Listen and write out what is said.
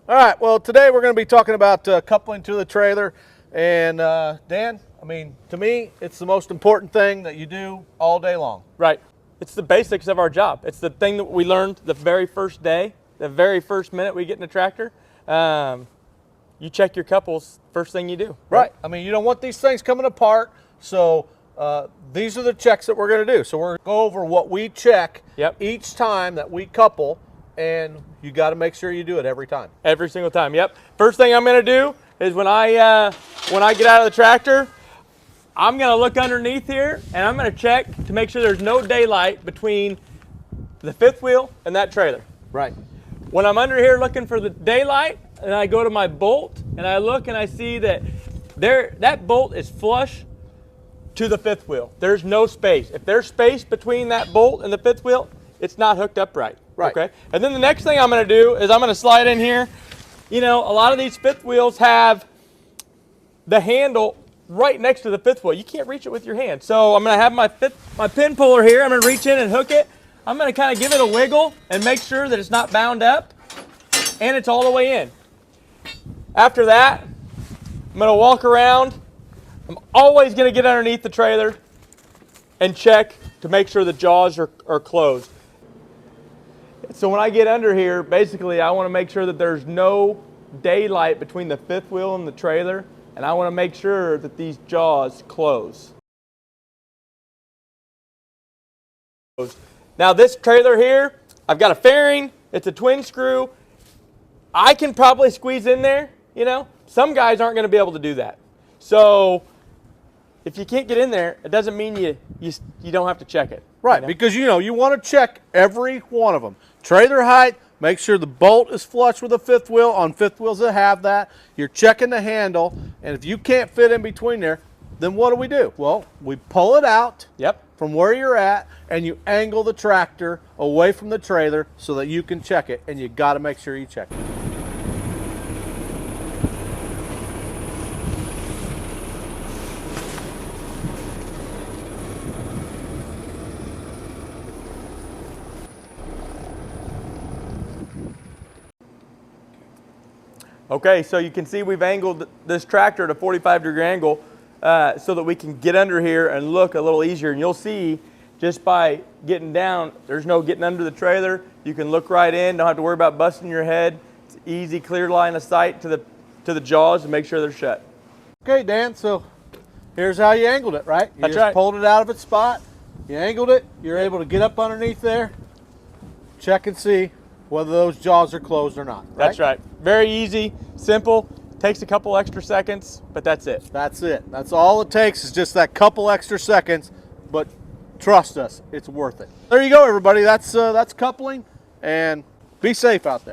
All right, well, today we're going to be talking about coupling to the trailer. And Dan, I mean, to me, it's the most important thing that you do all day long. Right. It's the basics of our job. It's the thing that we learned the very first day, the very first minute we get in a tractor. You check your couples first thing you do. Right. I mean, you don't want these things coming apart. So these are the checks that we're going to do. So we're going to go over what we check each time that we couple. And you got to make sure you do it every time. Every single time. Yep. First thing I'm going to do is when I get out of the tractor, I'm going to look underneath here and I'm going to check to make sure there's no daylight between the fifth wheel and that trailer. Right. When I'm under here looking for the daylight, and I go to my bolt and I look and I see that that bolt is flush to the fifth wheel. There's no space. If there's space between that bolt and the fifth wheel, it's not hooked up right. Right. Okay. And then the next thing I'm going to do is I'm going to slide in here. You know, a lot of these fifth wheels have the handle right next to the fifth wheel. You can't reach it with your hand. So I'm going to have my pin puller here. I'm going to reach in and hook it. I'm going to kind of give it a wiggle and make sure that it's not bound up and it's all the way in. After that, I'm going to walk around. I'm always going to get underneath the trailer and check to make sure the jaws are closed. So when I get under here, basically I want to make sure that there's no daylight between the fifth wheel and the trailer, and I want to make sure that these jaws close. Now this trailer here, I've got a fairing, it's a twin screw. I can probably squeeze in there, you know. Some guys aren't going to be able to do that. So if you can't get in there, it doesn't mean you don't have to check it. Right, you know? because you want to check every one of them. Trailer height, make sure the bolt is flush with the fifth wheel on fifth wheels that have that. You're checking the handle, and if you can't fit in between there, then what do? Well, we pull it out from where you're at, and you angle the tractor away from the trailer so that you can check it, and you got to make sure you check it. Okay, so you can see we've angled this tractor at a 45-degree angle so that we can get under here and look a little easier. And you'll see just by getting down, there's no getting under the trailer. You can look right in, don't have to worry about busting your head. It's easy, clear line of sight to the jaws to make sure they're shut. Okay, Dan, so here's how you angled it, right? You That's just right. pulled it out of its spot, you angled it, you're able to get up underneath there, check and see whether those jaws are closed or not. Right? That's right. Very easy, simple, takes a couple extra seconds, but that's it. That's it. That's all it takes is just that couple extra seconds, but trust us, it's worth it. There you go, everybody. That's coupling, and be safe out there.